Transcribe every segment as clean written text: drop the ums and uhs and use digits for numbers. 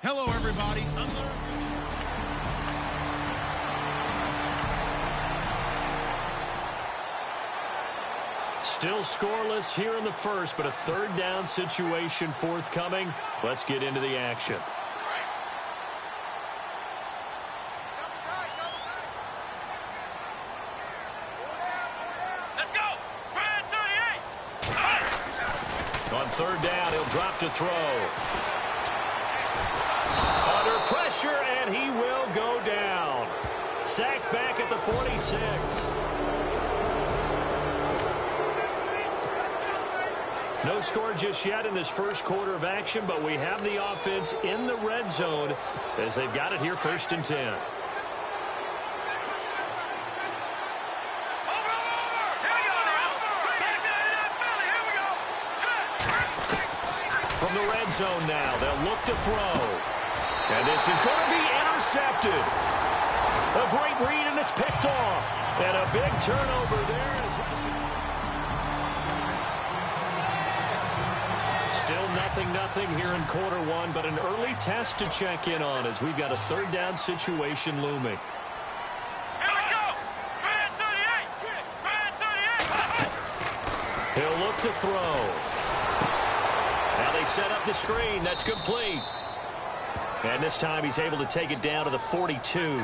Hello, everybody. Still scoreless here in the first, but a third down situation forthcoming. Let's get into the action. Let's go. Red 38. On third down, he'll drop to throw. Under pressure, and he will go down. Sacked back at the 46. No score just yet in this first quarter of action, but we have the offense in the red zone as they've got it here first and 10. From the red zone now, they'll look to throw. And this is going to be intercepted. A great read, and it's picked off. And a big turnover there. Still nothing here in quarter one, but an early test to check in on as we've got a third down situation looming. Here we go. Red 38. He'll look to throw. Now they set up the screen. That's complete. And this time he's able to take it down to the 42.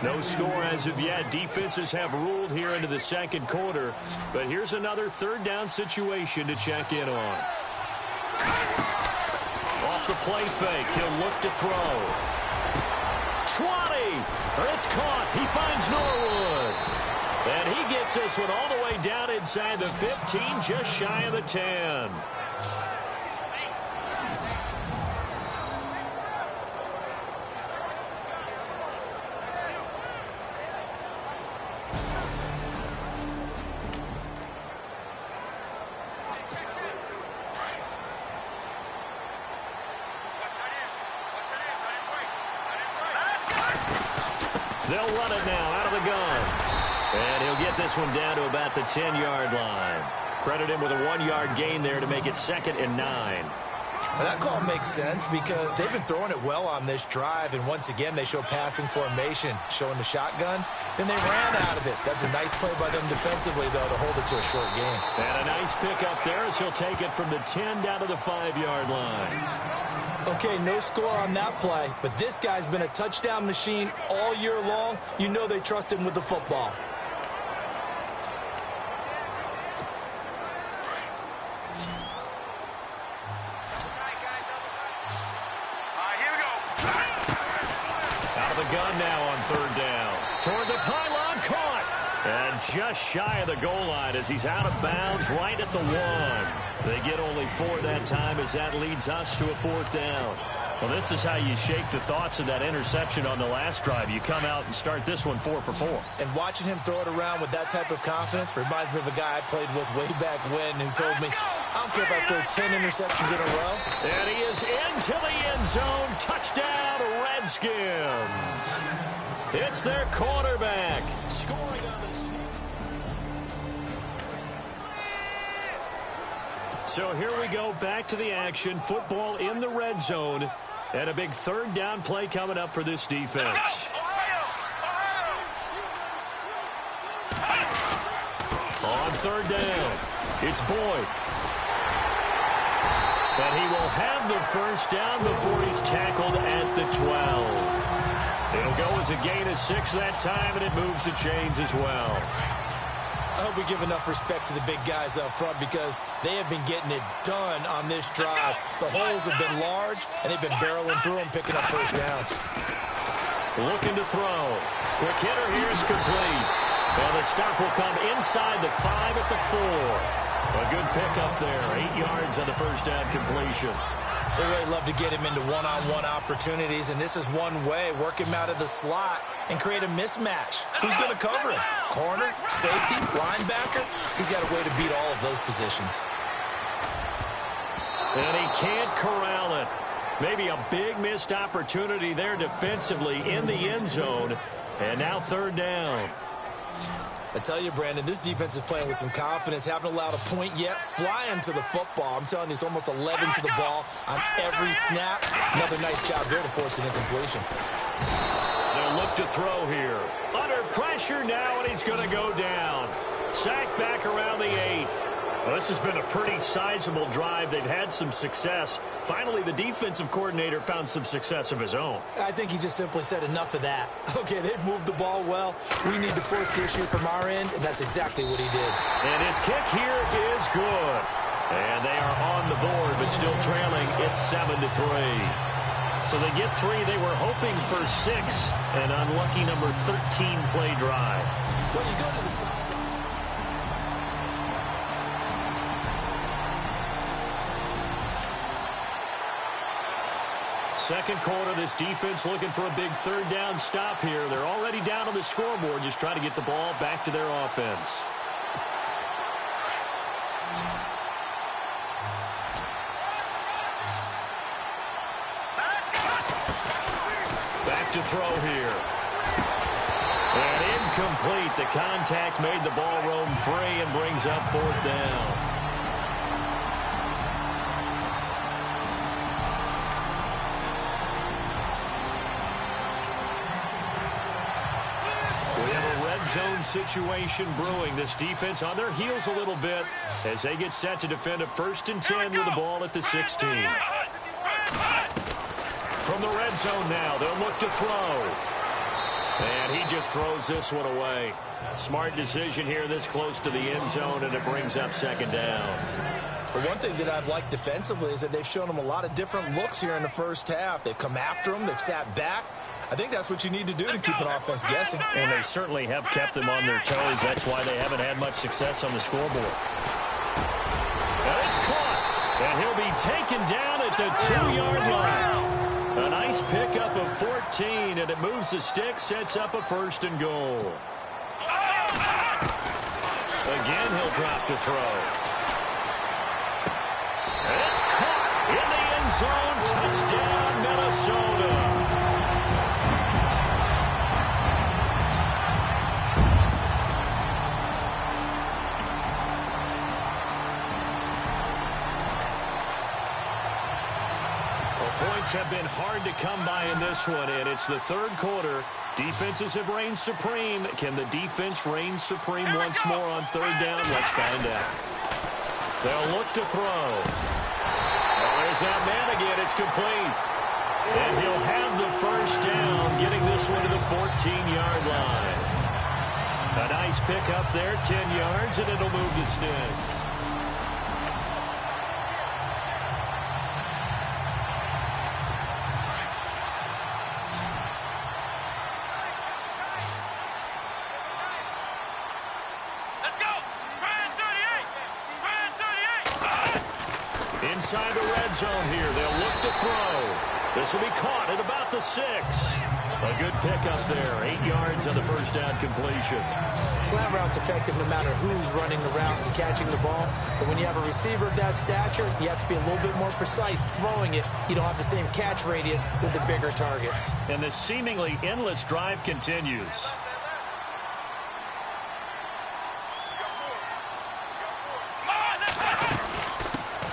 No score as of yet. Defenses have ruled here into the second quarter. But here's another third down situation to check in on. Off the play fake. He'll look to throw. 20. It's caught. He finds Norwood. And he gets this one all the way down inside the 15, just shy of the 10. They'll run it now out of the gun. And he'll get this one down to about the 10-yard line. Credit him with a 1-yard gain there to make it 2nd and 9. Well, that call makes sense because they've been throwing it well on this drive, and once again they show passing formation, showing the shotgun. Then they ran out of it. That's a nice play by them defensively, though, to hold it to a short game. And a nice pickup there as he'll take it from the 10 down to the 5-yard line. Okay, no score on that play, but this guy's been a touchdown machine all year long. You know they trust him with the football. Gun now on third down. Toward the pylon, caught. And just shy of the goal line as he's out of bounds right at the 1. They get only 4 that time as that leads us to a 4th down. Well, this is how you shake the thoughts of that interception on the last drive. You come out and start this one 4 for 4. And watching him throw it around with that type of confidence reminds me of a guy I played with way back when who told me, I don't care if I throw 10 interceptions in a row. And he is into the end zone. Touchdown, Redskins. It's their quarterback scoring on the snap. So here we go, back to the action. Football in the red zone. And a big third down play coming up for this defense. On third down, it's Boyd. And he will have the first down before he's tackled at the 12. It'll go as a gain of 6 that time, and it moves the chains as well. I hope we give enough respect to the big guys up front because they have been getting it done on this drive. The holes have been large, and they've been barreling through them, picking up first downs. Looking to throw. Quick hitter here is complete. And the stop will come inside the 5 at the 4. A good pickup there. 8 yards on the first down completion. They really love to get him into one-on-one opportunities, and this is one way. Work him out of the slot and create a mismatch. Who's going to cover him? Corner, safety, linebacker? He's got a way to beat all of those positions. And he can't corral it. Maybe a big missed opportunity there defensively in the end zone. And now third down. I tell you, Brandon, this defense is playing with some confidence. Haven't allowed a point yet. Flying to the football. I'm telling you, it's almost 11 to the ball on every snap. Another nice job there to force an incompletion. They'll look to throw here. Under pressure now, and he's going to go down. Sacked back around the 8. Well, this has been a pretty sizable drive. They've had some success. Finally, the defensive coordinator found some success of his own. I think he just simply said enough of that. Okay, they've moved the ball well. We need to force the issue from our end, and that's exactly what he did. And his kick here is good. And they are on the board, but still trailing. It's 7-3. So they get 3. They were hoping for 6. An unlucky number 13 play drive. Well, you go to the side. Second quarter, this defense looking for a big third down stop here. They're already down on the scoreboard, just trying to get the ball back to their offense. Back to throw here. And incomplete. The contact made the ball roam free and brings up fourth down. Zone situation brewing. This defense on their heels a little bit as they get set to defend a 1st and 10 with the ball at the 16. From the red zone now, they'll look to throw. And he just throws this one away. Smart decision here this close to the end zone, and it brings up second down. But one thing that I've liked defensively is that they've shown them a lot of different looks here in the first half. They've come after them. They've sat back. I think that's what you need to do to keep an offense guessing. And they certainly have kept them on their toes. That's why they haven't had much success on the scoreboard. And it's caught. And he'll be taken down at the 2-yard line. A nice pickup of 14, and it moves the stick, sets up a 1st and goal. Again, he'll drop to throw. And it's caught in the end zone. Touchdown, Minnesota. Points have been hard to come by in this one, and it's the third quarter. Defenses have reigned supreme. Can the defense reign supreme once more on third down? Let's find out. They'll look to throw. Oh, there's that man again. It's complete. And he'll have the first down, getting this one to the 14-yard line. A nice pick up there, 10 yards, and it'll move the sticks. Inside the red zone here. They'll look to throw. This will be caught at about the 6. A good pickup there. 8 yards on the first down completion. Slant route's effective no matter who's running the route and catching the ball. But when you have a receiver of that stature, you have to be a little bit more precise throwing it. You don't have the same catch radius with the bigger targets. And this seemingly endless drive continues.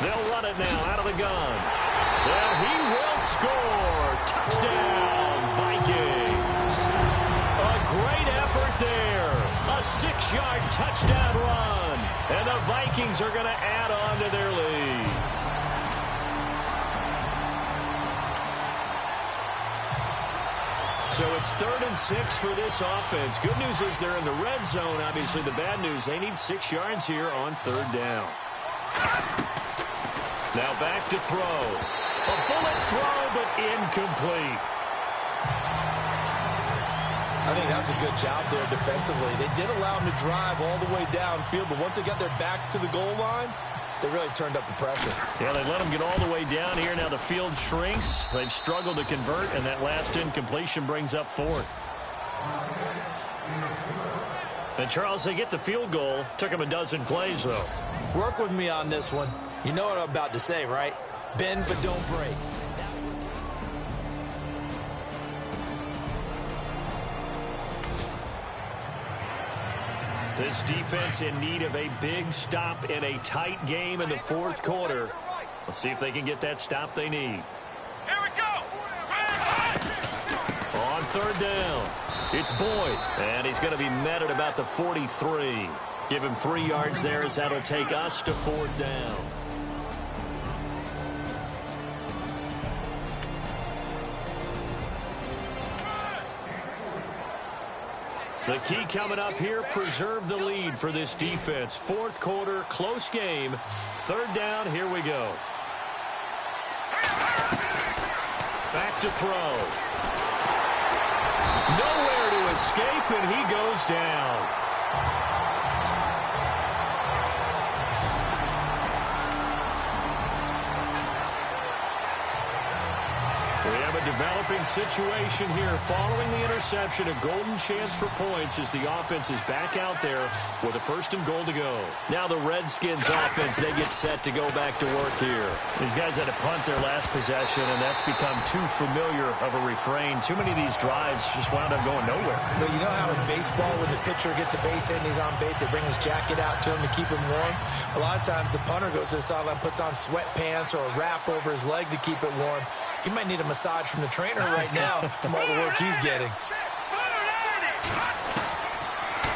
They'll run it now out of the gun. And he will score. Touchdown, Vikings. A great effort there. A 6-yard touchdown run. And the Vikings are going to add on to their lead. So it's 3rd and 6 for this offense. Good news is they're in the red zone. Obviously, the bad news, they need 6 yards here on 3rd down. Now back to throw. A bullet throw, but incomplete. I think that was a good job there defensively. They did allow them to drive all the way downfield, but once they got their backs to the goal line, they really turned up the pressure. Yeah, they let them get all the way down here. Now the field shrinks. They've struggled to convert, and that last incompletion brings up 4th. And, Charles, they get the field goal. Took them a dozen plays, though. Work with me on this one. You know what I'm about to say, right? Bend but don't break. This defense in need of a big stop in a tight game in the 4th quarter. Let's see if they can get that stop they need. Here we go. On 3rd down, it's Boyd, and he's going to be met at about the 43. Give him 3 yards there as that'll take us to 4th down. The key coming up here, preserve the lead for this defense. 4th quarter, close game. 3rd down, here we go. Back to throw. Nowhere to escape, and he goes down. We have a developing situation here. Following the interception, a golden chance for points as the offense is back out there with a 1st and goal to go. Now the Redskins offense, they get set to go back to work here. These guys had to punt their last possession, and that's become too familiar of a refrain. Too many of these drives just wound up going nowhere. But you know how in baseball, when the pitcher gets a base hit and he's on base, they bring his jacket out to him to keep him warm? A lot of times the punter goes to the sideline, puts on sweatpants or a wrap over his leg to keep it warm. He might need a massage from the trainer right now from all the work he's getting.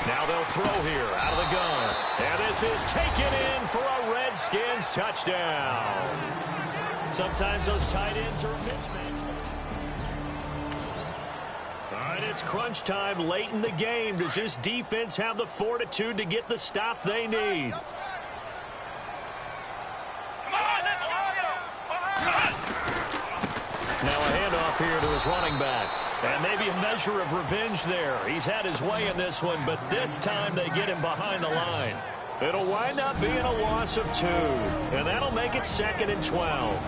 Now they'll throw here out of the gun. And this is taken in for a Redskins touchdown. Sometimes those tight ends are a mismatch. All right, it's crunch time late in the game. Does this defense have the fortitude to get the stop they need? Now a handoff here to his running back. And maybe a measure of revenge there. He's had his way in this one, but this time they get him behind the line. It'll wind up being a loss of 2. And that'll make it 2nd and 12.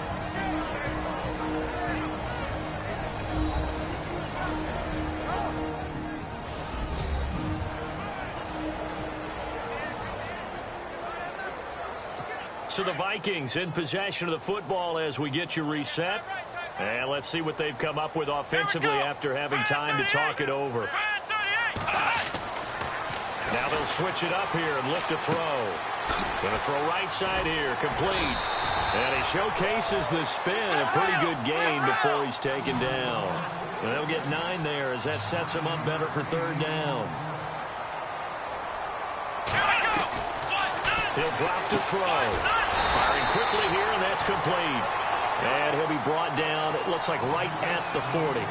So the Vikings in possession of the football as we get you reset. And let's see what they've come up with offensively after having time to talk it over. Now they'll switch it up here and lift a throw. Going to throw right side here, complete. And he showcases the spin, a pretty good gain before he's taken down. And they'll get 9 there as that sets him up better for 3rd down. He'll drop to throw. Firing quickly here, and that's complete. And he'll be brought down, it looks like right at the 40.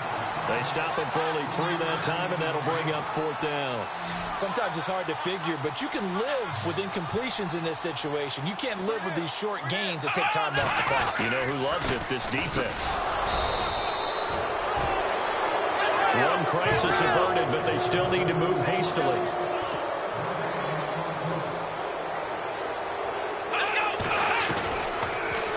They stop him for only 3 that time, and that'll bring up 4th down. Sometimes it's hard to figure, but you can live with incompletions in this situation. You can't live with these short gains that take time off the clock. You know who loves it? This defense. One crisis averted, but they still need to move hastily.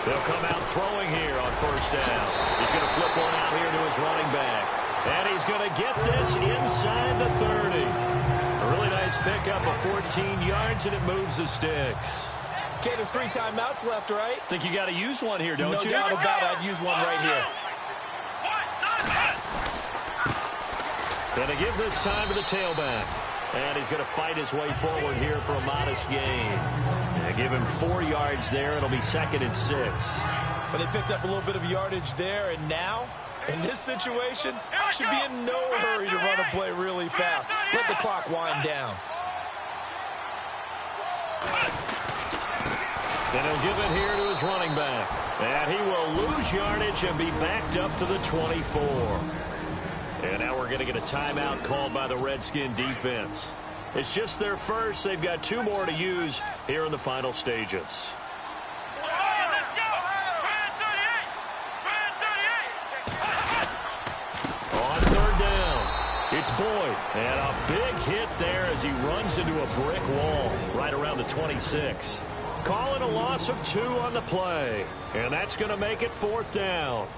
They'll come out throwing here on 1st down. He's going to flip one out here to his running back. And he's going to get this inside the 30. A really nice pickup of 14 yards, and it moves the sticks. Okay, there's 3 timeouts left, right? Think you got to use one here, don't you? No doubt about it. I'd use one right here. Going to give this time to the tailback. And he's going to fight his way forward here for a modest gain. And give him 4 yards there. It'll be 2nd and 6. But they picked up a little bit of yardage there, and now, in this situation, should be in no hurry to run a play really fast. Let the clock wind down. And he'll give it here to his running back. And he will lose yardage and be backed up to the 24. And now we're going to get a timeout called by the Redskin defense. It's just their first. They've got 2 more to use here in the final stages. On 3rd down, it's Boyd. And a big hit there as he runs into a brick wall right around the 26. Calling a loss of 2 on the play. And that's going to make it 4th down.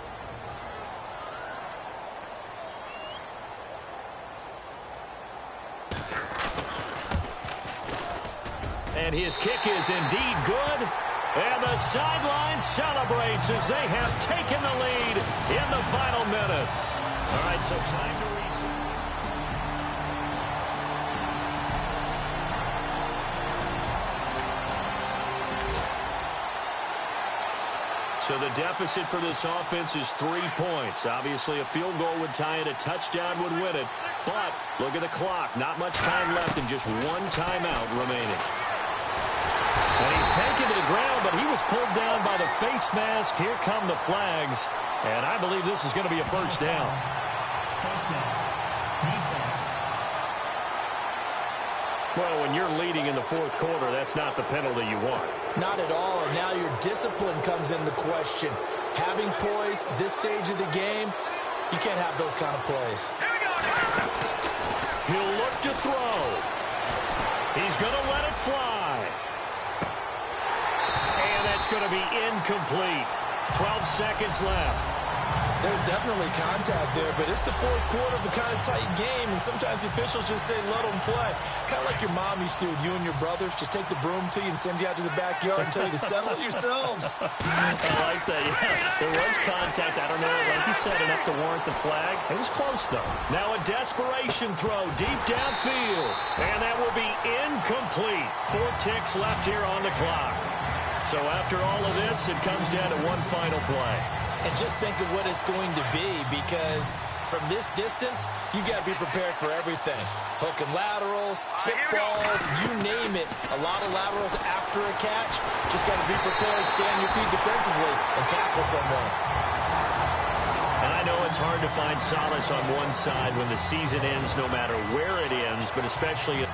And his kick is indeed good. And the sideline celebrates as they have taken the lead in the final minute. All right, so time to reset. So the deficit for this offense is 3 points. Obviously, a field goal would tie it. A touchdown would win it. But look at the clock. Not much time left and just 1 timeout remaining. And he's taken to the ground, but he was pulled down by the face mask. Here come the flags. And I believe this is going to be a first down. Face mask. Defense. Well, when you're leading in the 4th quarter, that's not the penalty you want. Not at all, and now your discipline comes into question. Having poise this stage of the game, you can't have those kind of plays. He'll look to throw. He's going to let it fly. And that's going to be incomplete. 12 seconds left. There's definitely contact there, but it's the 4th quarter of a kind of tight game, and sometimes the officials just say, let them play. Kind of like your mom used to with you and your brothers. Just take the broom to you and send you out to the backyard and tell you to settle it yourselves. I like that, yeah. There was contact. I don't know, like you said, enough to warrant the flag. It was close, though. Now a desperation throw deep downfield, and that will be incomplete. 4 ticks left here on the clock. So after all of this, it comes down to one final play. And just think of what it's going to be, because from this distance, you got to be prepared for everything. Hook and laterals, tip balls, you name it. A lot of laterals after a catch. Just got to be prepared, stay on your feet defensively, and tackle someone. And I know it's hard to find solace on one side when the season ends, no matter where it ends, but especially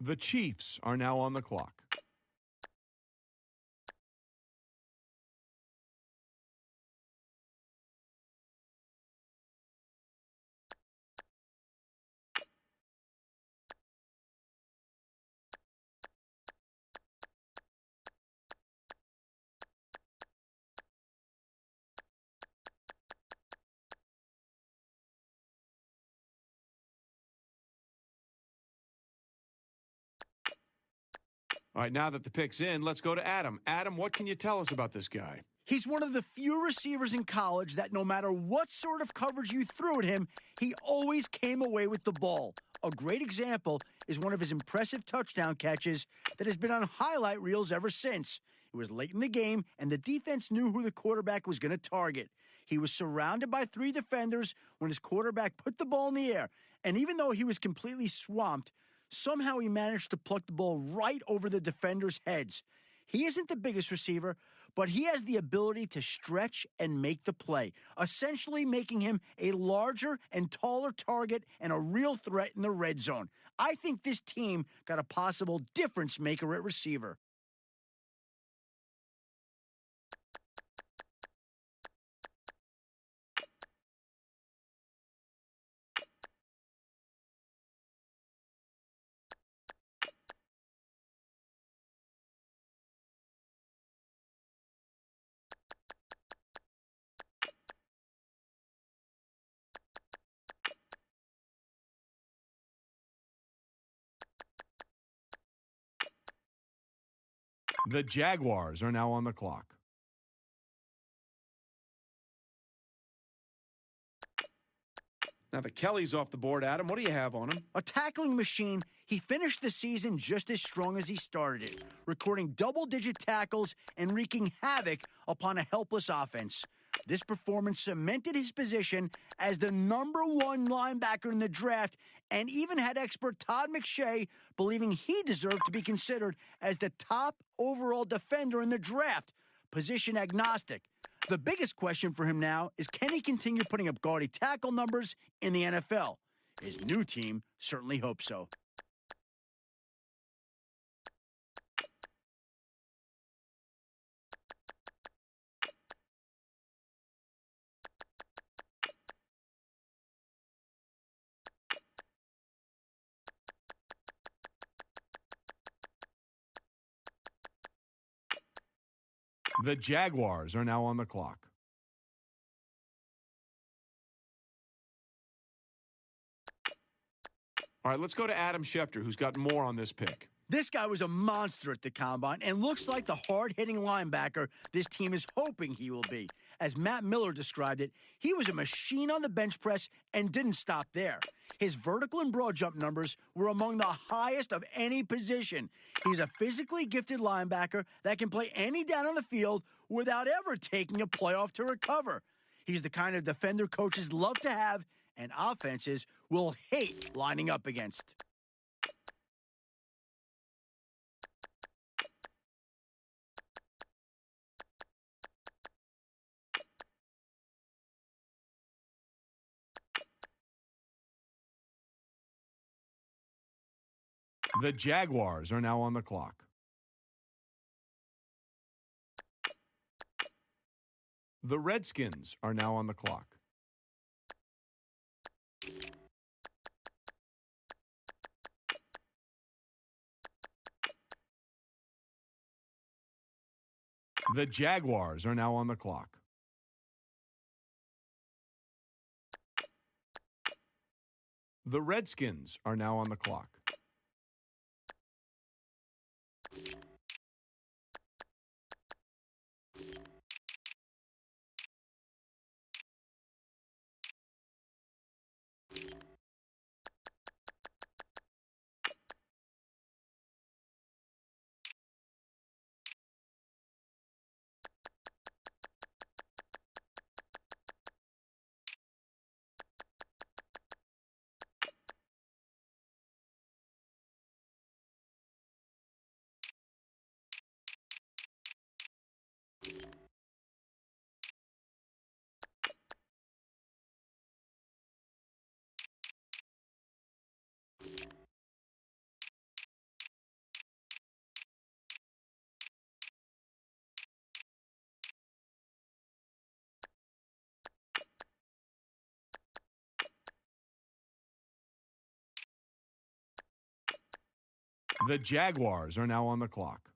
The Chiefs are now on the clock. All right, now that the pick's in, let's go to Adam. Adam, what can you tell us about this guy? He's one of the few receivers in college that no matter what sort of coverage you threw at him, he always came away with the ball. A great example is one of his impressive touchdown catches that has been on highlight reels ever since. It was late in the game, and the defense knew who the quarterback was going to target. He was surrounded by 3 defenders when his quarterback put the ball in the air, and even though he was completely swamped, somehow he managed to pluck the ball right over the defenders' heads. He isn't the biggest receiver, but he has the ability to stretch and make the play, essentially making him a larger and taller target and a real threat in the red zone. I think this team got a possible difference maker at receiver. The Jaguars are now on the clock. Now the Kelly's off the board, Adam. What do you have on him? A tackling machine, he finished the season just as strong as he started it, recording double-digit tackles and wreaking havoc upon a helpless offense. This performance cemented his position as the #1 linebacker in the draft and even had expert Todd McShay believing he deserved to be considered as the top overall defender in the draft, position agnostic. The biggest question for him now is, can he continue putting up gaudy tackle numbers in the NFL? His new team certainly hopes so. The Jaguars are now on the clock. All right, let's go to Adam Schefter, who's got more on this pick. This guy was a monster at the combine and looks like the hard-hitting linebacker this team is hoping he will be. As Matt Miller described it, he was a machine on the bench press and didn't stop there. His vertical and broad jump numbers were among the highest of any position. He's a physically gifted linebacker that can play any down on the field without ever taking a play off to recover. He's the kind of defender coaches love to have and offenses will hate lining up against. The Jaguars are now on the clock. The Redskins are now on the clock. The Jaguars are now on the clock. The Redskins are now on the clock. The Jaguars are now on the clock.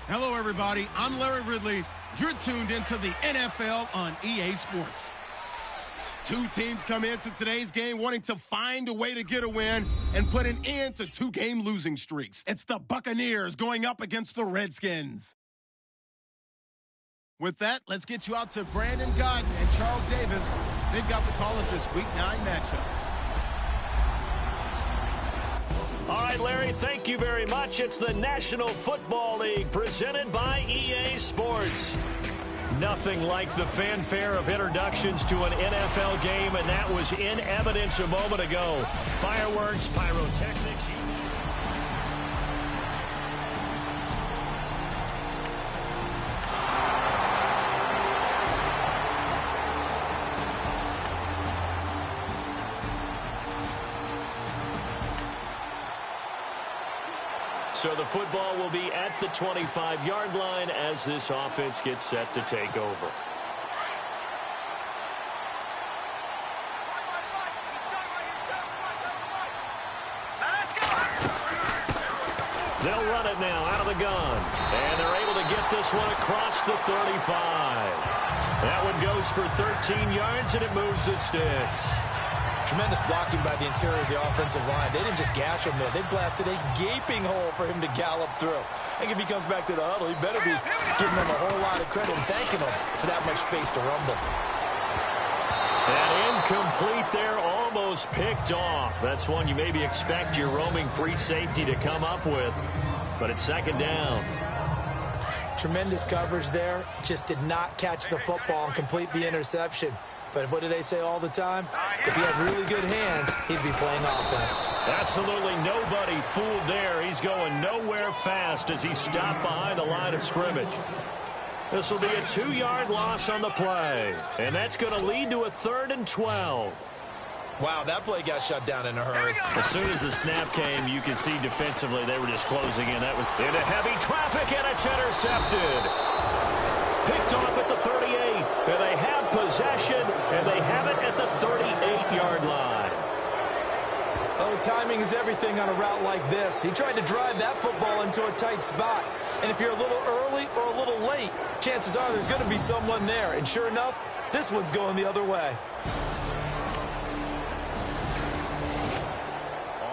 Hello, everybody. I'm Larry Ridley. You're tuned into the NFL on EA Sports. Two teams come into today's game wanting to find a way to get a win and put an end to two-game losing streaks. It's the Buccaneers going up against the Redskins. With that, let's get you out to Brandon Godden and Charles Davis. They've got the call of this Week 9 matchup. All right, Larry, thank you very much. It's the National Football League presented by EA Sports. Nothing like the fanfare of introductions to an NFL game, and that was in evidence a moment ago. Fireworks, pyrotechnics. So the football will be at the 25-yard line as this offense gets set to take over. They'll run it now out of the gun. And they're able to get this one across the 35. That one goes for 13 yards, and it moves the sticks. Tremendous blocking by the interior of the offensive line. They didn't just gash him there. They blasted a gaping hole for him to gallop through. I think if he comes back to the huddle, he better be giving them a whole lot of credit and thanking them for that much space to rumble. And incomplete there, almost picked off. That's one you maybe expect your roaming free safety to come up with. But it's second down. Tremendous coverage there. Just did not catch the football and complete the interception. But what do they say all the time? If he had really good hands, he'd be playing offense. Absolutely nobody fooled there. He's going nowhere fast as he stopped behind the line of scrimmage. This will be a 2-yard loss on the play. And that's going to lead to a 3rd and 12. Wow, that play got shut down in a hurry. As soon as the snap came, you could see defensively they were just closing in. That was into heavy traffic, and it's intercepted. Picked off at the 38. And they have possession, and they have it at the 38-yard line. Oh, timing is everything on a route like this. He tried to drive that football into a tight spot. And if you're a little early or a little late, chances are there's going to be someone there. And sure enough, this one's going the other way.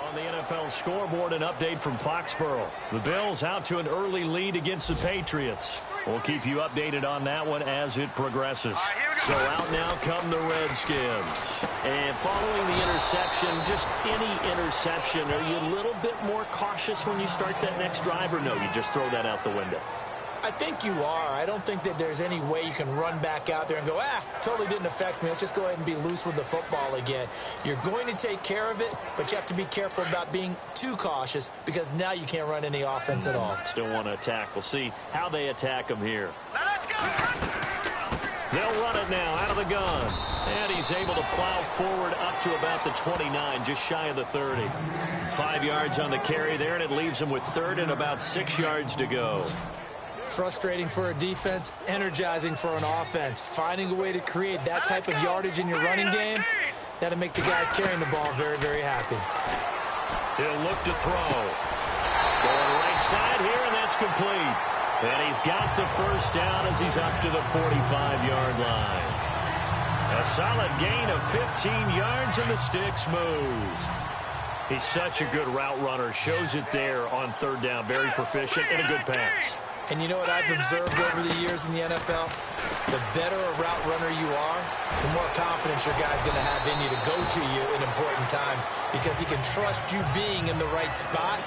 On the NFL scoreboard, an update from Foxborough. The Bills out to an early lead against the Patriots. We'll keep you updated on that one as it progresses. So out now come the Redskins. And following the interception, just any interception, are you a little bit more cautious when you start that next drive, or no, you just throw that out the window? I think you are. I don't think that there's any way you can run back out there and go, totally didn't affect me. Let's just go ahead and be loose with the football again. You're going to take care of it, but you have to be careful about being too cautious because now you can't run any offense at all. Still want to attack. We'll see how they attack them here. Now let's go! They'll run it now out of the gun. And he's able to plow forward up to about the 29, just shy of the 30. 5 yards on the carry there, and it leaves him with 3rd and about 6 yards to go. Frustrating for a defense, energizing for an offense. Finding a way to create that type of yardage in your running game, that'll make the guys carrying the ball very, very happy. He'll look to throw. Going right side here, and that's complete. And he's got the first down as he's up to the 45-yard line. A solid gain of 15 yards, and the sticks move. He's such a good route runner. Shows it there on 3rd down. Very proficient and a good pass. And you know what I've observed over the years in the NFL? The better a route runner you are, the more confidence your guy's going to have in you to go to you in important times because he can trust you being in the right spot,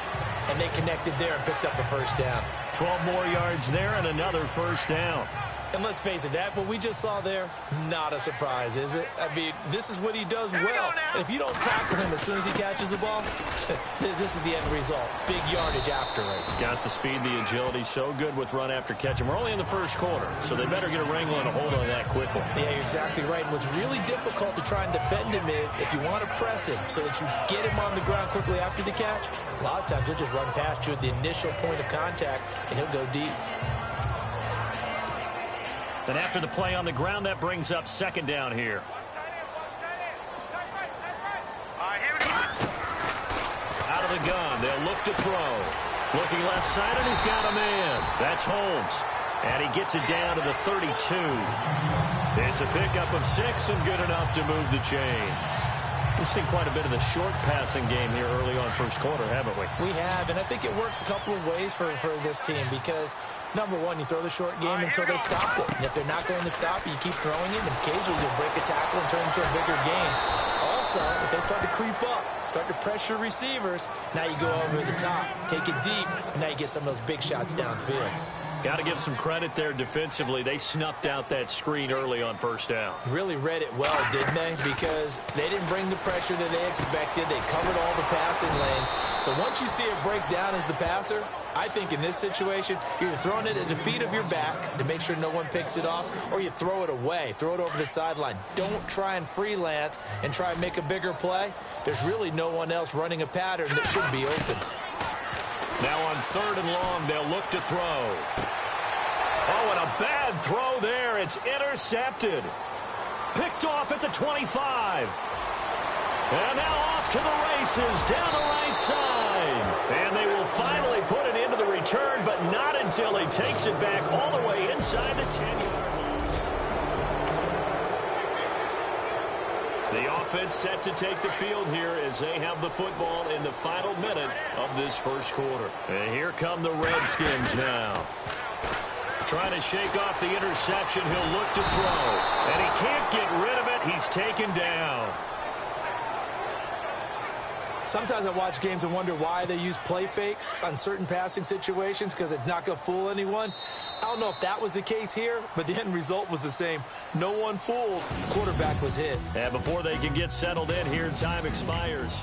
and they connected there and picked up a first down. 12 more yards there and another first down. And let's face it, that what we just saw there, not a surprise, is it? I mean, this is what he does well. And if you don't tackle him as soon as he catches the ball, this is the end result. Big yardage after it. He's got the speed, the agility, so good with run after catch. And we're only in the first quarter, so they better get a wrangle and a hold on that quickly. Yeah, you're exactly right. And what's really difficult to try and defend him is if you want to press him so that you get him on the ground quickly after the catch, a lot of times he'll just run past you at the initial point of contact, and he'll go deep. Then after the play on the ground, that brings up 2nd down here. Out of the gun, they'll look to throw. Looking left side, and he's got a man. That's Holmes. And he gets it down to the 32. It's a pickup of 6 and good enough to move the chains. We've seen quite a bit of the short passing game here early on first quarter, haven't we? We have, and I think it works a couple of ways for this team because, number one, you throw the short game until they stop it. And if they're not going to stop it, you keep throwing it, and occasionally you'll break a tackle and turn it into a bigger game. Also, if they start to creep up, start to pressure receivers, now you go over the top, take it deep, and now you get some of those big shots downfield. Got to give some credit there defensively. They snuffed out that screen early on first down. Really read it well, didn't they? Because they didn't bring the pressure that they expected. They covered all the passing lanes. So once you see it break down as the passer, I think in this situation, you're either throwing it at the feet of your back to make sure no one picks it off, or you throw it away, throw it over the sideline. Don't try and freelance and try and make a bigger play. There's really no one else running a pattern that should be open. Now on 3rd and long, they'll look to throw. Oh, and a bad throw there. It's intercepted. Picked off at the 25. And now off to the races down the right side. And they will finally put it into the return, but not until he takes it back all the way inside the 10-yard line. The offense set to take the field here as they have the football in the final minute of this first quarter. And here come the Redskins now. Trying to shake off the interception. He'll look to throw. And he can't get rid of it. He's taken down. Sometimes I watch games and wonder why they use play fakes on certain passing situations because it's not going to fool anyone. I don't know if that was the case here, but the end result was the same. No one fooled. The quarterback was hit. And before they can get settled in here, time expires.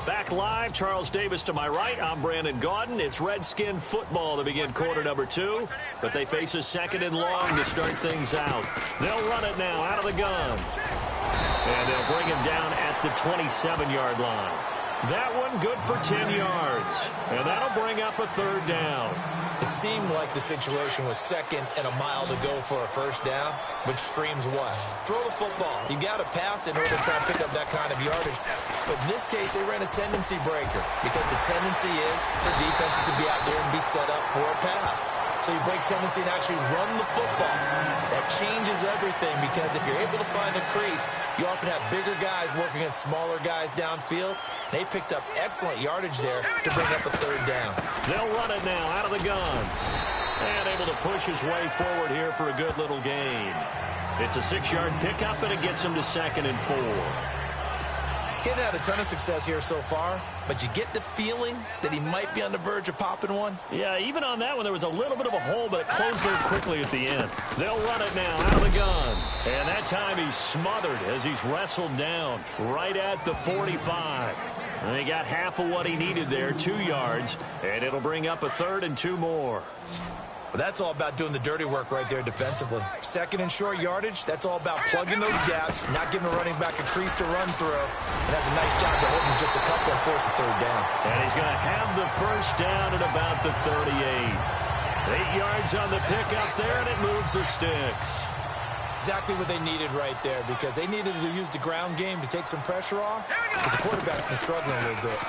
Back live, Charles Davis to my right. I'm Brandon Gaudin. It's Redskin football to begin quarter number 2, but they face a second and long to start things out. They'll run it now out of the gun. And they'll bring him down at the 27-yard line. That one good for 10 yards. And that'll bring up a third down. It seemed like the situation was second and a mile to go for a first down, which screams what? Throw the football. You got to pass in order to try and pick up that kind of yardage. But in this case, they ran a tendency breaker because the tendency is for defenses to be out there and be set up for a pass. So you break tendency and actually run the football. That changes everything because if you're able to find a crease, you often have bigger guys working against smaller guys downfield. They picked up excellent yardage there to bring up a third down. They'll run it now out of the gun. And able to push his way forward here for a good little gain. It's a 6-yard pickup, and it gets him to 2nd and 4. Getting had a ton of success here so far, but you get the feeling that he might be on the verge of popping one. Yeah, even on that one, there was a little bit of a hole, but it closed there quickly at the end. They'll run it now out of the gun. And that time he's smothered as he's wrestled down right at the 45. And he got half of what he needed there, 2 yards, and it'll bring up a 3rd and 2 more. But that's all about doing the dirty work right there defensively. 2nd and short yardage, that's all about plugging those gaps, not giving a running back a crease to run through. And has a nice job to hold him just a couple and force a third down. And he's going to have the first down at about the 38. 8 yards on the pickup there, and it moves the sticks. Exactly what they needed right there because they needed to use the ground game to take some pressure off because the quarterback's been struggling a little bit.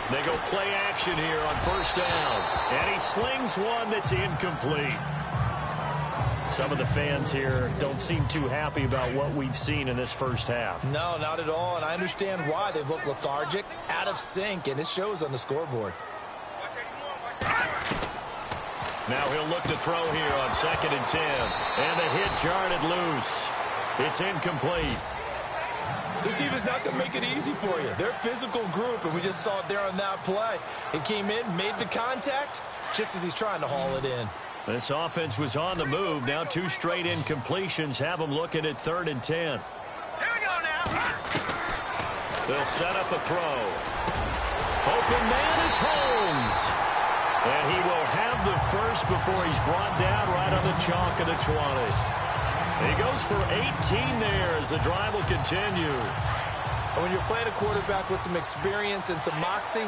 They go play action here on first down. And he slings one that's incomplete. Some of the fans here don't seem too happy about what we've seen in this first half. No, not at all, and I understand why. They've looked lethargic, out of sync, and it shows on the scoreboard. Now he'll look to throw here on 2nd and 10. And the hit jarred it loose. It's incomplete. This team is not going to make it easy for you. They're a physical group, and we just saw it there on that play. It came in, made the contact, just as he's trying to haul it in. This offense was on the move. Now 2 straight incompletions have them looking at 3rd and 10. Here we go now. They'll set up a throw. Open man is Holmes. And he will have the first before he's brought down right on the chalk of the 20. He goes for 18 there as the drive will continue. And when you're playing a quarterback with some experience and some moxie,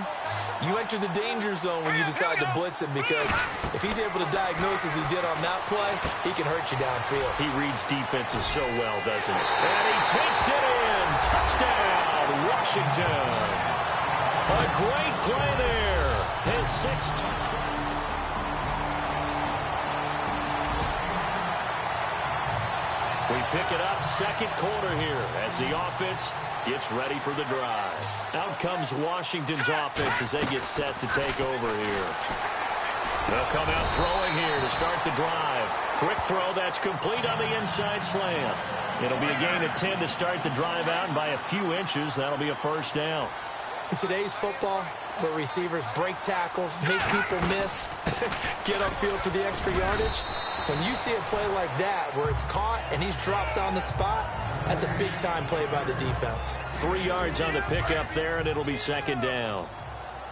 you enter the danger zone when you decide to blitz him because if he's able to diagnose as he did on that play, he can hurt you downfield. He reads defenses so well, doesn't he? And he takes it in. Touchdown, Washington. A great play there. His 6th touchdown. We pick it up 2nd quarter here as the offense gets ready for the drive. Out comes Washington's offense as they get set to take over here. They'll come out throwing here to start the drive. Quick throw that's complete on the inside slant. It'll be a gain of 10 to start the drive out, and by a few inches, that'll be a first down. In today's football, where receivers break tackles, make people miss, get upfield for the extra yardage, when you see a play like that where it's caught and he's dropped on the spot, that's a big-time play by the defense. 3 yards on the pickup there, and it'll be 2nd down.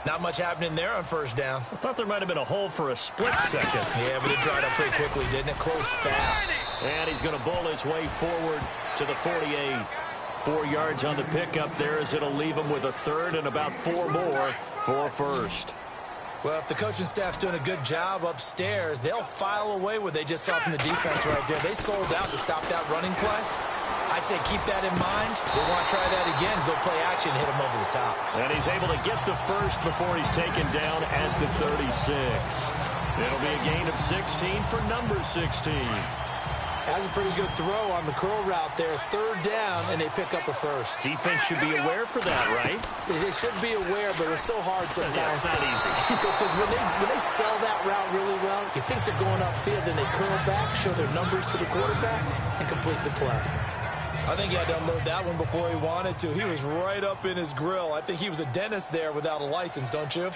Not much happening there on first down. I thought there might have been a hole for a split second. Yeah, but it dried up pretty quickly, didn't it? Closed fast. And he's going to bull his way forward to the 48. 4 yards on the pickup there as it'll leave him with a 3rd and about 4 more for a first. Well, if the coaching staff's doing a good job upstairs, they'll file away what they just saw from the defense right there. They sold out to stop that running play. I'd say keep that in mind. They want to try that again, go play action, hit him over the top. And he's able to get the first before he's taken down at the 36. It'll be a gain of 16 for number 16. Has a pretty good throw on the curl route there. 3rd down, and they pick up a first. Defense should be aware for that, right? They should be aware, but it's so hard sometimes. Yeah, it's not easy. Because when they sell that route really well, you think they're going upfield, then they curl back, show their numbers to the quarterback, and complete the play. I think he had to unload that one before he wanted to. He was right up in his grill. I think he was a dentist there without a license, don't you?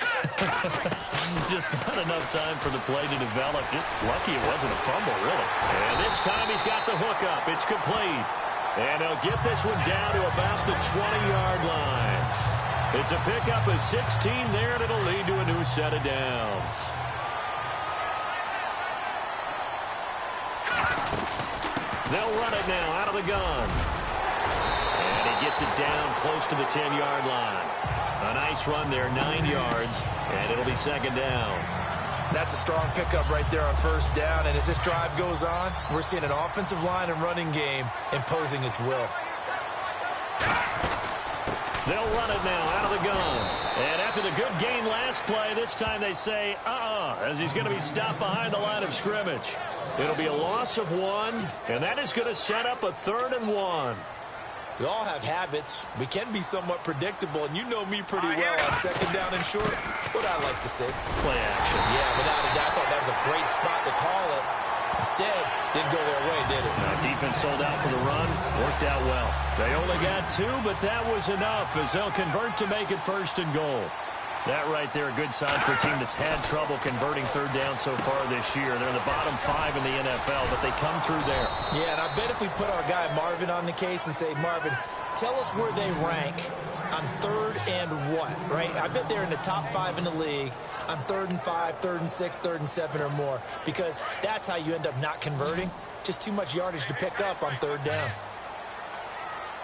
Just not enough time for the play to develop. Just lucky it wasn't a fumble, really. And this time he's got the hook up. It's complete. And he'll get this one down to about the 20-yard line. The It's a pickup of 16 there, and it'll lead to a new set of downs. They'll run it now out of the gun. And he gets it down close to the 10-yard line. A nice run there, 9 yards, and it'll be second down. That's a strong pickup right there on first down, and as this drive goes on, we're seeing an offensive line and running game imposing its will. They'll run it now out of the gun. And after the good gain last play, this time they say, as he's going to be stopped behind the line of scrimmage. It'll be a loss of 1, and that is going to set up a 3rd and 1. We all have habits. We can be somewhat predictable, and you know me pretty well on second down and short. What I like to say? Play action. Yeah, without a doubt, I thought that was a great spot to call it. Instead, didn't go their way, did it? Defense sold out for the run. Worked out well. They only got 2, but that was enough as they'll convert to make it 1st and goal. That right there, a good sign for a team that's had trouble converting 3rd down so far this year. They're in the bottom 5 in the NFL, but they come through there. Yeah, and I bet if we put our guy Marvin on the case and say, Marvin, tell us where they rank on 3rd and what, right? I bet they're in the top 5 in the league on 3rd and 5, 3rd and 6, 3rd and 7 or more, because that's how you end up not converting. Just too much yardage to pick up on 3rd down.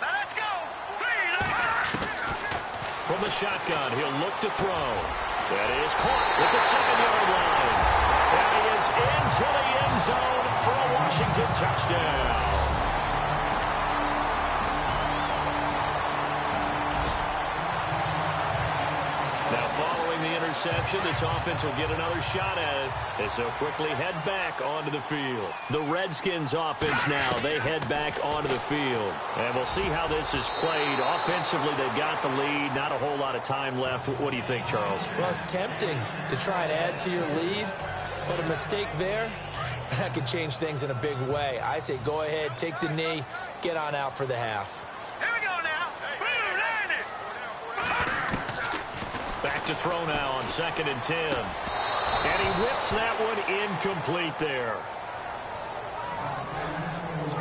Now let's go. From the shotgun, he'll look to throw. That is caught at the 7-yard line. And he is into the end zone for a Washington touchdown. Now, following the interception, this offense will get another shot at it as they'll quickly head back onto the field. The Redskins offense now, they head back onto the field. And we'll see how this is played. Offensively, they've got the lead. Not a whole lot of time left. What do you think, Charles? Well, it's tempting to try and add to your lead, but a mistake there, that could change things in a big way. I say go ahead, take the knee, get on out for the half. Here we go now. Land it. Back to throw now on 2nd and 10. And he whips that one incomplete there.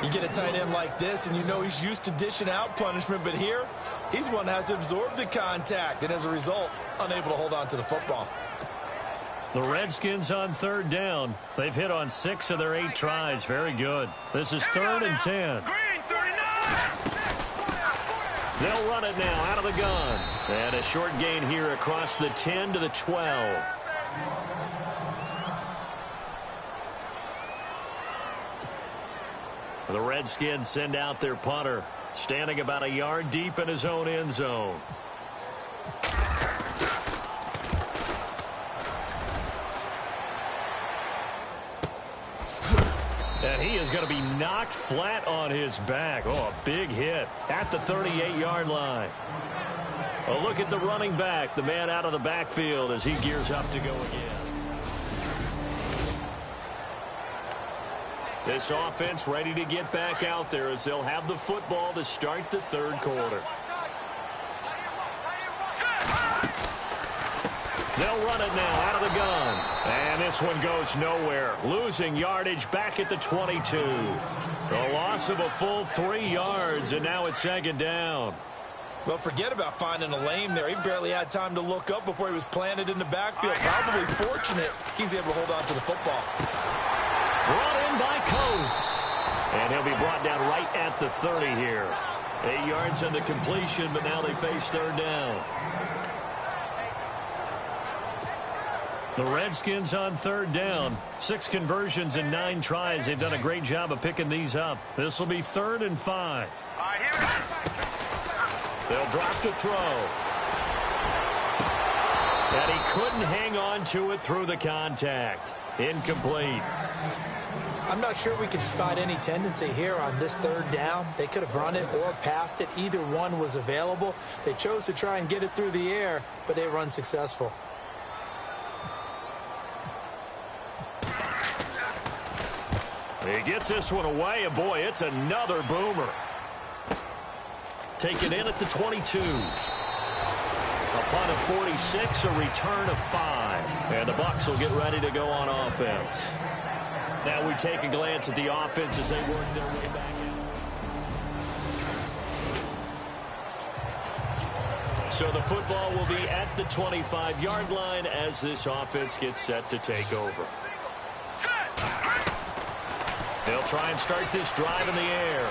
You get a tight end like this, and you know he's used to dishing out punishment, but here, he's one that has to absorb the contact, and as a result, unable to hold on to the football. The Redskins on 3rd down. They've hit on 6 of their 8 tries. Very good. This is 3rd and 10. Green 39. They'll run it now out of the gun. And a short gain here across the 10 to the 12. The Redskins send out their punter, standing about a yard deep in his own end zone. And he is going to be knocked flat on his back. Oh, a big hit at the 38-yard line. A look at the running back, the man out of the backfield as he gears up to go again. This offense ready to get back out there as they'll have the football to start the 3rd quarter. They'll run it now out of the gun. And this one goes nowhere. Losing yardage back at the 22. A loss of a full 3 yards, and now it's 2nd down. Well, forget about finding a lane there. He barely had time to look up before he was planted in the backfield. Probably fortunate he's able to hold on to the football. Brought in by Coates. And he'll be brought down right at the 30 here. 8 yards on the completion, but now they face 3rd down. The Redskins on 3rd down. 6 conversions and 9 tries. They've done a great job of picking these up. This will be 3rd and 5. All right, here we go. They'll drop to throw. And he couldn't hang on to it through the contact. Incomplete. I'm not sure we can spot any tendency here on this 3rd down. They could have run it or passed it. Either one was available. They chose to try and get it through the air, but they run successful. He gets this one away, and boy, it's another boomer. Taken in at the 22. A punt of 46, a return of 5. And the Bucs will get ready to go on offense. Now we take a glance at the offense as they work their way back in. So the football will be at the 25-yard line as this offense gets set to take over. They'll try and start this drive in the air.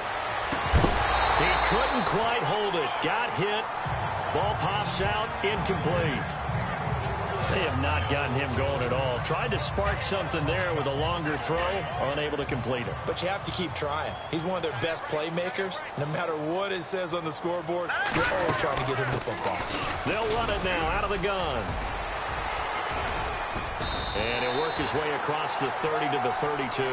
He couldn't quite hold it. Got hit. Ball pops out. Incomplete. They have not gotten him going at all. Tried to spark something there with a longer throw. Unable to complete it. But you have to keep trying. He's one of their best playmakers. No matter what it says on the scoreboard, you're always trying to get him the football. They'll run it now out of the gun. And he'll work his way across the 30 to the 32.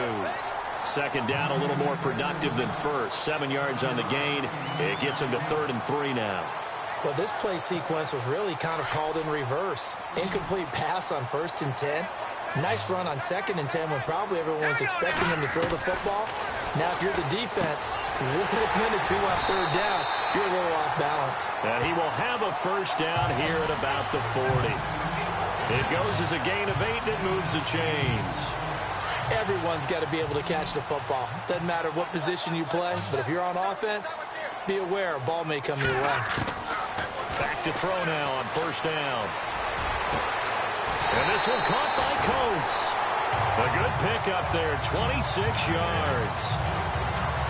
Second down, a little more productive than first. 7 yards on the gain. It gets him to 3rd and 3 now. Well, this play sequence was really kind of called in reverse. Incomplete pass on 1st and 10. Nice run on 2nd and 10 when probably everyone was expecting him to throw the football. Now, if you're the defense, with a minute 2 on 3rd down, you're a little off balance. And he will have a first down here at about the 40. It goes as a gain of 8, and it moves the chains. Everyone's got to be able to catch the football. Doesn't matter what position you play, but if you're on offense, be aware a ball may come your way. Back to throw now on 1st down. And this one caught by Coates. A good pickup there, 26 yards.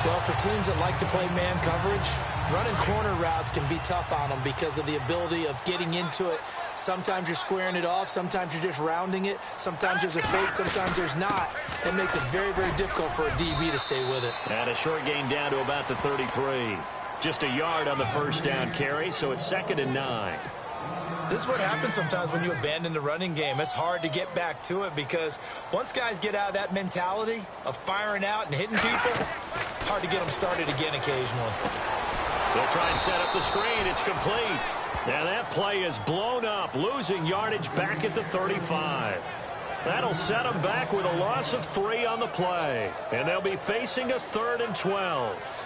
Well, for teams that like to play man coverage, running corner routes can be tough on them because of the ability of getting into it. Sometimes you're squaring it off. Sometimes you're just rounding it. Sometimes there's a fake. Sometimes there's not. It makes it very, very difficult for a DB to stay with it. And a short gain down to about the 33. Just a yard on the 1st down carry, so it's 2nd and 9. This is what happens sometimes when you abandon the running game. It's hard to get back to it because once guys get out of that mentality of firing out and hitting people, hard to get them started again occasionally. They'll try and set up the screen. It's complete. Now that play is blown up, losing yardage back at the 35. That'll set them back with a loss of 3 on the play. And they'll be facing a 3rd and 12.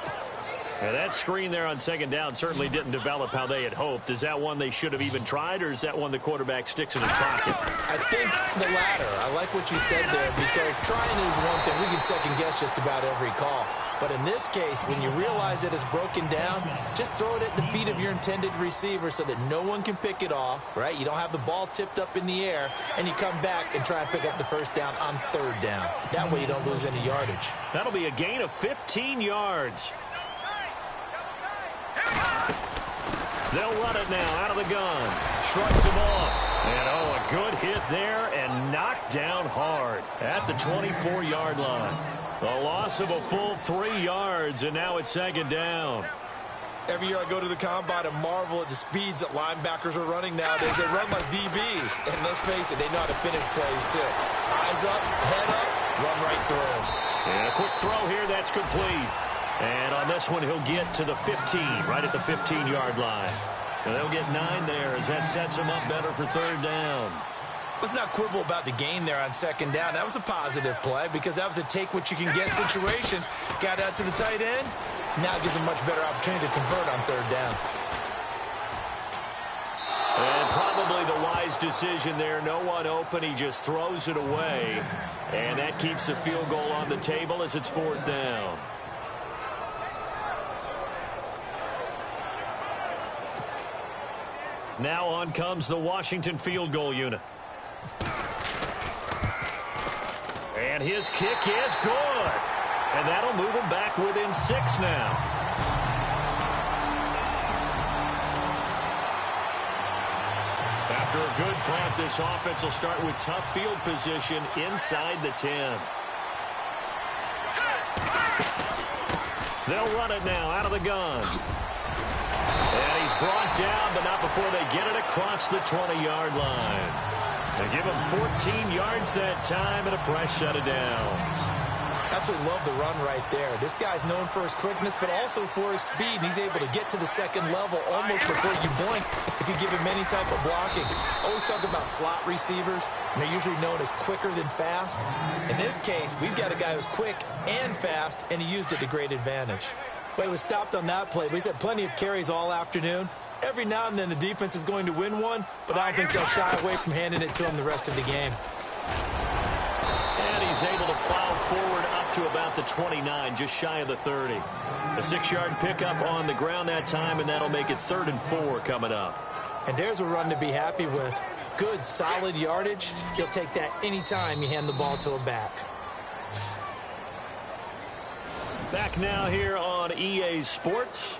And that screen there on 2nd down certainly didn't develop how they had hoped. Is that one they should have even tried, or is that one the quarterback sticks in his pocket? I think the latter. I like what you said there because trying is one thing. We can second-guess just about every call. But in this case, when you realize that it's broken down, just throw it at the feet of your intended receiver so that no one can pick it off, right? You don't have the ball tipped up in the air, and you come back and try and pick up the 1st down on 3rd down. That way you don't lose any yardage. That'll be a gain of 15 yards. They'll run it now out of the gun. Shrugs him off. And, oh, a good hit there and knocked down hard at the 24-yard line. A loss of a full 3 yards, and now it's 2nd down. Every year I go to the combine and marvel at the speeds that linebackers are running nowadays. They run like DBs. And let's face it, they know how to finish plays, too. Eyes up, head up, run right through. And a quick throw here, that's complete. And on this one, he'll get to the 15, right at the 15-yard line. And they'll get 9 there as that sets him up better for 3rd down. Let's not quibble about the gain there on 2nd down. That was a positive play because that was a take-what-you-can-get situation. Got out to the tight end. Now it gives him a much better opportunity to convert on 3rd down. And probably the wise decision there. No one open. He just throws it away. And that keeps the field goal on the table as it's 4th down. Now on comes the Washington field goal unit. And his kick is good. And that'll move him back within 6 now. After a good punt, this offense will start with tough field position inside the 10. They'll run it now out of the gun. And he's brought down, but not before they get it across the 20-yard line. They give him 14 yards that time and a fresh set of downs. Absolutely love the run right there. This guy's known for his quickness, but also for his speed. And he's able to get to the 2nd level almost before you blink if you give him any type of blocking. Always talk about slot receivers, and they're usually known as quicker than fast. In this case, we've got a guy who's quick and fast, and he used it to great advantage. But he was stopped on that play, but he's had plenty of carries all afternoon. Every now and then the defense is going to win one, but I don't think they'll shy away from handing it to him the rest of the game. And he's able to plow forward up to about the 29, just shy of the 30. A 6-yard pickup on the ground that time, and that'll make it 3rd and 4 coming up. And there's a run to be happy with. Good, solid yardage. He'll take that anytime you hand the ball to a back. Back now here on EA Sports.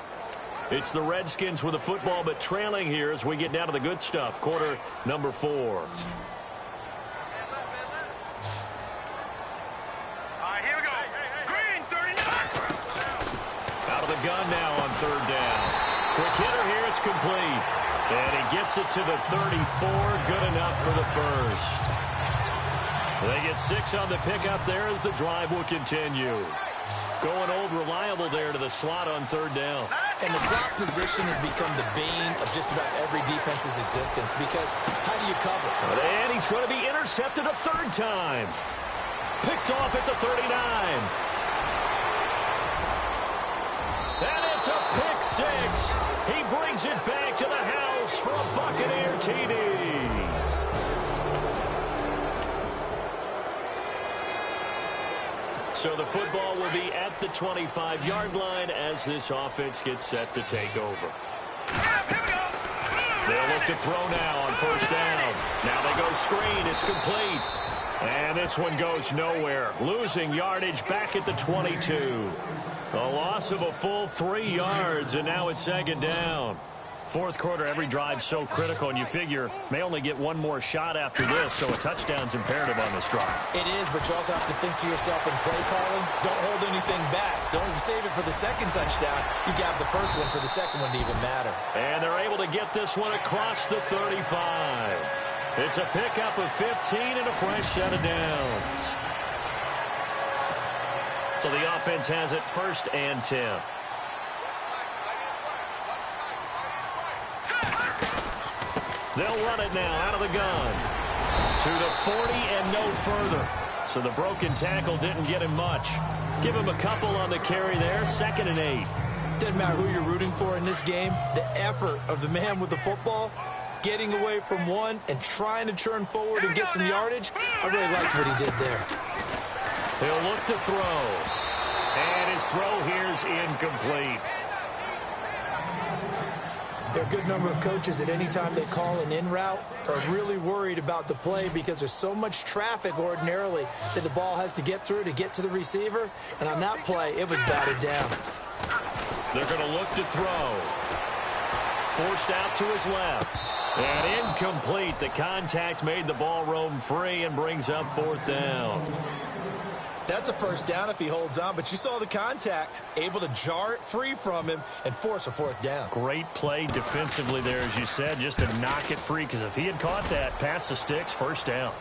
It's the Redskins with the football, but trailing here as we get down to the good stuff. Quarter number 4. All right, here we go. Green, 39. Out of the gun now on 3rd down. Quick hitter here, it's complete. And he gets it to the 34, good enough for the first. They get 6 on the pickup there as the drive will continue. Going old reliable there to the slot on 3rd down. And the slot position has become the bane of just about every defense's existence because how do you cover? And he's going to be intercepted a 3rd time. Picked off at the 39. And it's a pick 6. He brings it back to the house for a Buccaneer TD. So the football will be at the 25-yard line as this offense gets set to take over. They'll look to throw now on 1st down. Now they go screen. It's complete. And this one goes nowhere. Losing yardage back at the 22. A loss of a full 3 yards, and now it's 2nd down. 4th quarter, every drive so critical, and you figure may only get one more shot after this, so a touchdown's imperative on this drive. It is, but you also have to think to yourself in play calling, don't hold anything back. Don't save it for the 2nd touchdown. You got the first one for the 2nd one to even matter. And they're able to get this one across the 35. It's a pickup of 15 and a fresh set of downs. So the offense has it 1st and 10. They'll run it now out of the gun. To the 40 and no further. So the broken tackle didn't get him much. Give him a couple on the carry there. 2nd and 8. Doesn't matter who you're rooting for in this game. The effort of the man with the football, getting away from one and trying to turn forward and get some yardage. I really liked what he did there. He'll look to throw. And his throw here's incomplete. There are a good number of coaches that any time they call an in route are really worried about the play because there's so much traffic ordinarily that the ball has to get through to get to the receiver. And on that play, it was batted down. They're going to look to throw. Forced out to his left. And incomplete. The contact made the ball roam free and brings up 4th down. That's a 1st down if he holds on, but you saw the contact, able to jar it free from him and force a 4th down. Great play defensively there, as you said, just to knock it free, because if he had caught that, past the sticks, 1st down.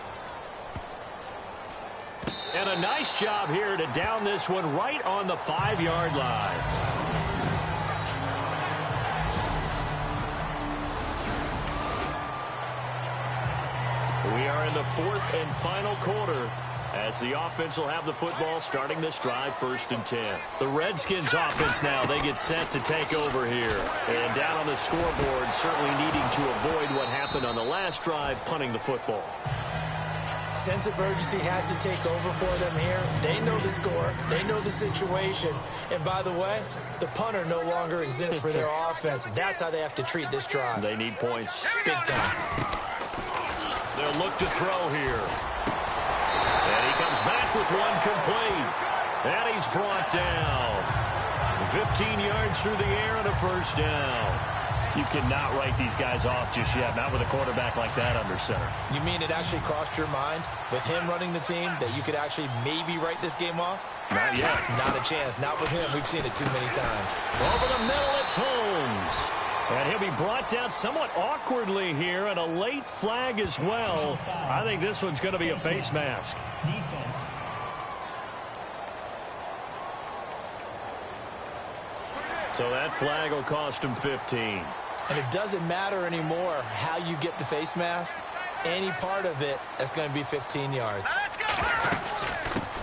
And a nice job here to down this one right on the 5-yard line. We are in the 4th and final quarter as the offense will have the football starting this drive 1st and 10. The Redskins offense now, they get set to take over here. And down on the scoreboard, certainly needing to avoid what happened on the last drive, punting the football. Sense of urgency has to take over for them here. They know the score. They know the situation. And by the way, the punter no longer exists for their offense. That's how they have to treat this drive. They need points. Big time. They'll look to throw here. And he comes back with one complete. And he's brought down. 15 yards through the air and a 1st down. You cannot write these guys off just yet, not with a quarterback like that under center. You mean it actually crossed your mind with him running the team that you could actually maybe write this game off? Not yet. Not a chance. Not with him. We've seen it too many times. Over the middle, it's Holmes. And he'll be brought down somewhat awkwardly here, and a late flag as well. I think this one's going to be a face mask. Defense. So that flag will cost him 15. And it doesn't matter anymore how you get the face mask. Any part of it, that's going to be 15 yards.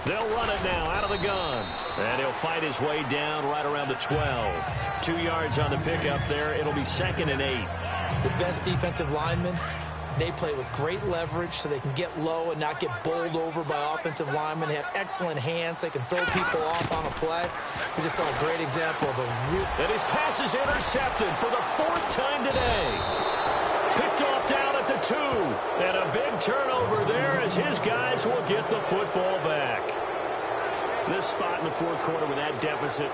They'll run it now out of the gun. And he'll fight his way down right around the 12. 2 yards on the pickup there. It'll be 2nd and 8. The best defensive linemen, they play with great leverage so they can get low and not get bowled over by offensive linemen. They have excellent hands. They can throw people off on a play. We just saw a great example of a real... And his pass is intercepted for the 4th time today. 2. And a big turnover there as his guys will get the football back. This spot in the fourth quarter with that deficit.